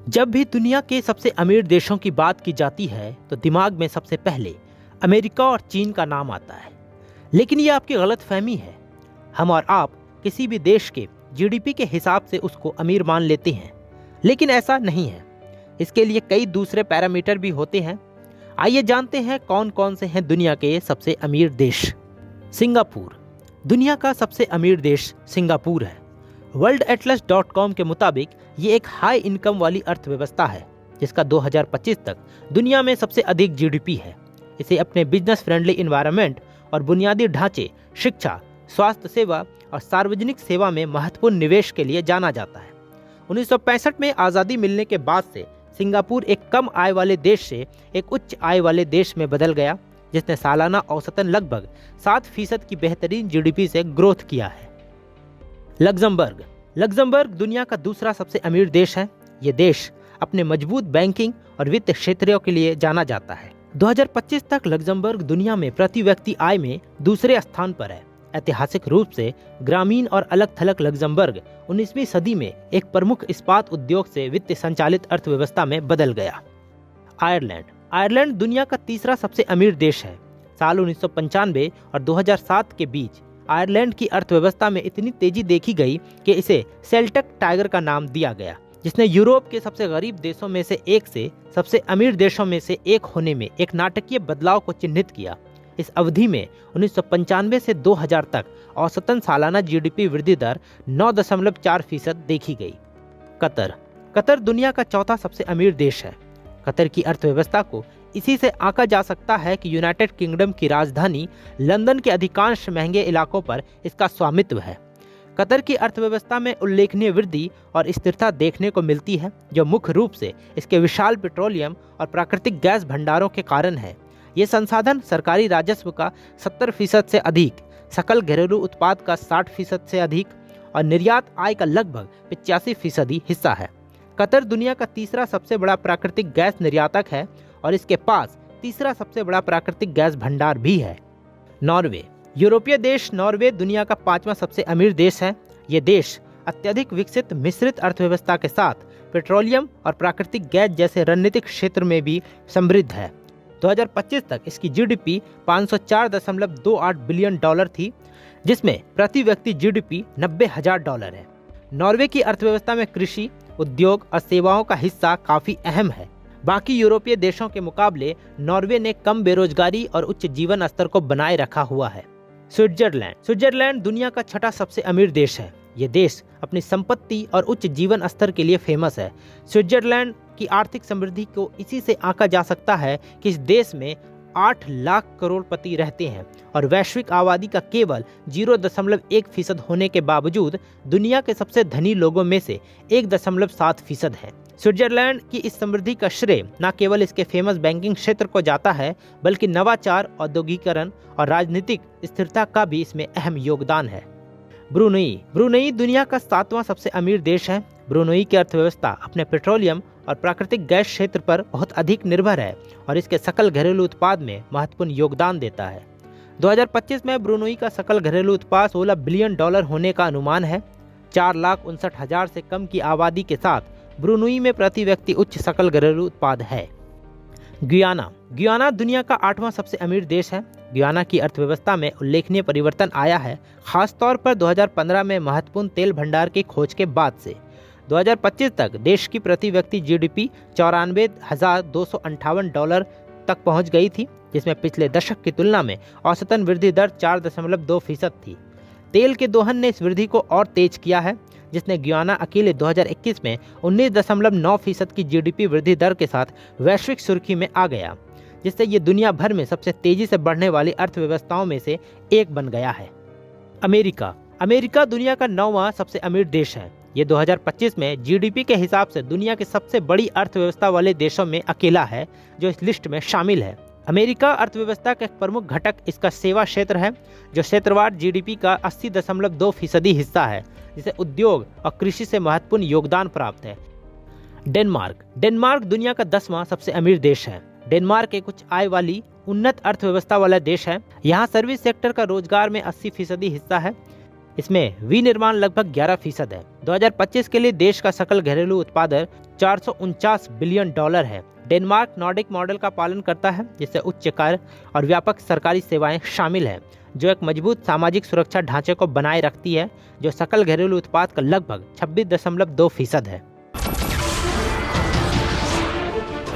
जब भी दुनिया के सबसे अमीर देशों की बात की जाती है तो दिमाग में सबसे पहले अमेरिका और चीन का नाम आता है। लेकिन ये आपकी गलतफहमी है। हम और आप किसी भी देश के जीडीपी के हिसाब से उसको अमीर मान लेते हैं, लेकिन ऐसा नहीं है। इसके लिए कई दूसरे पैरामीटर भी होते हैं। आइए जानते हैं कौन कौन से हैं दुनिया के सबसे अमीर देश। सिंगापुर। दुनिया का सबसे अमीर देश सिंगापुर है। worldatlas.com के मुताबिक ये एक हाई इनकम वाली अर्थव्यवस्था है जिसका 2025 तक दुनिया में सबसे अधिक जीडीपी है। इसे अपने बिजनेस फ्रेंडली इन्वायरमेंट और बुनियादी ढांचे, शिक्षा, स्वास्थ्य सेवा और सार्वजनिक सेवा में महत्वपूर्ण निवेश के लिए जाना जाता है। 1965 में आज़ादी मिलने के बाद से सिंगापुर एक कम आय वाले देश से एक उच्च आय वाले देश में बदल गया, जिसने सालाना औसतन लगभग 7% की बेहतरीन जीडीपी से ग्रोथ किया है। लग्जमबर्ग। लग्जमबर्ग दुनिया का दूसरा सबसे अमीर देश है। ये देश अपने मजबूत बैंकिंग और वित्त क्षेत्रों के लिए जाना जाता है। 2025 तक लग्जमबर्ग दुनिया में प्रति व्यक्ति आय में दूसरे स्थान पर है। ऐतिहासिक रूप से ग्रामीण और अलग थलग लग्जमबर्ग 19वीं सदी में एक प्रमुख इस्पात उद्योग से वित्त संचालित अर्थव्यवस्था में बदल गया। आयरलैंड। आयरलैंड दुनिया का तीसरा सबसे अमीर देश है। साल 1995 और 2007 के बीच आयरलैंड की अर्थव्यवस्था में इतनी तेजी देखी गई कि इसे सेल्टिक टाइगर का नाम दिया गया, जिसने यूरोप के सबसे गरीब देशों में से एक से सबसे अमीर देशों में से एक होने में एक नाटकीय बदलाव को चिन्हित किया। इस अवधि में 1995 से 2000 तक औसतन सालाना जीडीपी वृद्धि दर 9.4% देखी गई। कतर। कतर दुनिया का चौथा सबसे अमीर देश है। कतर की अर्थव्यवस्था को इसी से आंका जा सकता है कि यूनाइटेड किंगडम की राजधानी लंदन के अधिकांश महंगे इलाकों पर इसका स्वामित्व है। कतर की अर्थव्यवस्था में उल्लेखनीय वृद्धि और स्थिरता देखने को मिलती है, जो मुख्य रूप से इसके विशाल पेट्रोलियम और प्राकृतिक गैस भंडारों के कारण है। ये संसाधन सरकारी राजस्व का 70% से अधिक, सकल घरेलू उत्पाद का 60% से अधिक और निर्यात आय का लगभग 85% हिस्सा है। कतर दुनिया का तीसरा सबसे बड़ा प्राकृतिक गैस निर्यातक है और इसके पास तीसरा सबसे बड़ा प्राकृतिक गैस भंडार भी है। नॉर्वे। यूरोपीय देश नॉर्वे दुनिया का 5वां सबसे अमीर देश है। ये देश अत्यधिक विकसित मिश्रित अर्थव्यवस्था के साथ पेट्रोलियम और प्राकृतिक गैस जैसे रणनीतिक क्षेत्र में भी समृद्ध है। 2025 तक इसकी जीडीपी 504.28 बिलियन डॉलर थी, जिसमें प्रति व्यक्ति जीडीपी $90,000 है। नॉर्वे की अर्थव्यवस्था में कृषि, उद्योग और सेवाओं का हिस्सा काफी अहम है। बाकी यूरोपीय देशों के मुकाबले नॉर्वे ने कम बेरोजगारी और उच्च जीवन स्तर को बनाए रखा हुआ है। स्विट्जरलैंड। स्विट्जरलैंड दुनिया का छठा सबसे अमीर देश है। ये देश अपनी संपत्ति और उच्च जीवन स्तर के लिए फेमस है। स्विट्जरलैंड की आर्थिक समृद्धि को इसी से आंका जा सकता है कि इस देश में 8 लाख करोड़पति रहते हैं और वैश्विक आबादी का केवल 0.1% होने के बावजूद दुनिया के सबसे धनी लोगों में से 1.7% है। स्विट्जरलैंड की इस समृद्धि का श्रेय न केवल इसके फेमस बैंकिंग क्षेत्र को जाता है, बल्कि नवाचार, औद्योगिकरण और राजनीतिक स्थिरता का भी इसमें अहम योगदान है। ब्रुनेई। ब्रुनेई दुनिया का 7वां सबसे अमीर देश है। ब्रुनेई की अर्थव्यवस्था अपने पेट्रोलियम और प्राकृतिक गैस क्षेत्र पर बहुत अधिक निर्भर है और इसके सकल घरेलू उत्पाद में महत्वपूर्ण योगदान देता है। 2025 में ब्रुनेई का सकल घरेलू उत्पाद $16 बिलियन होने का अनुमान है। 4,59,000 से कम की आबादी के साथ ब्रुनेई में प्रति व्यक्ति उच्च सकल घरेलू उत्पाद है। गुयाना। गुयाना दुनिया का 8वां सबसे अमीर देश है। गुयाना की अर्थव्यवस्था में उल्लेखनीय परिवर्तन आया है, खासतौर पर 2015 में महत्वपूर्ण तेल भंडार की खोज के बाद से। 2025 तक देश की प्रति व्यक्ति जीडीपी $94,258 तक पहुंच गई थी, जिसमें पिछले दशक की तुलना में औसतन वृद्धि दर 4.2% थी। तेल के दोहन ने इस वृद्धि को और तेज किया है, जिसने गुयाना अकेले 2021 में 19.9% की जीडीपी वृद्धि दर के साथ वैश्विक सुर्खी में आ गया, जिससे ये दुनिया भर में सबसे तेजी से बढ़ने वाली अर्थव्यवस्थाओं में से एक बन गया है। अमेरिका। अमेरिका दुनिया का 9वां सबसे अमीर देश है। ये 2025 में जीडीपी के हिसाब से दुनिया की सबसे बड़ी अर्थव्यवस्था वाले देशों में अकेला है जो इस लिस्ट में शामिल है। अमेरिका अर्थव्यवस्था का एक प्रमुख घटक इसका सेवा क्षेत्र है, जो क्षेत्रवार जीडीपी का 80.2% हिस्सा है, जिसे उद्योग और कृषि से महत्वपूर्ण योगदान प्राप्त है। डेनमार्क। डेनमार्क दुनिया का 10वां सबसे अमीर देश है। डेनमार्क एक उच्च आय वाली उन्नत अर्थव्यवस्था वाला देश है। यहाँ सर्विस सेक्टर का रोजगार में 80% हिस्सा है। इसमें विनिर्माण लगभग 11% है। 2025 के लिए देश का सकल घरेलू उत्पादन 449 बिलियन डॉलर है। डेनमार्क नॉर्डिक मॉडल का पालन करता है, जिससे उच्च कर और व्यापक सरकारी सेवाएं शामिल हैं, जो एक मजबूत सामाजिक सुरक्षा ढांचे को बनाए रखती है, जो सकल घरेलू उत्पाद का लगभग 26.2% है।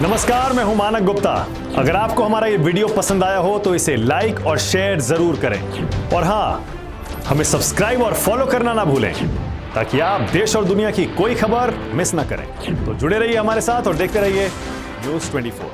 नमस्कार, मैं हूं मानक गुप्ता। अगर आपको हमारा ये वीडियो पसंद आया हो तो इसे लाइक और शेयर जरूर करें, और हाँ, हमें सब्सक्राइब और फॉलो करना ना भूलें, ताकि आप देश और दुनिया की कोई खबर मिस ना करें। तो जुड़े रहिए हमारे साथ और देखते रहिए न्यूज़ 24।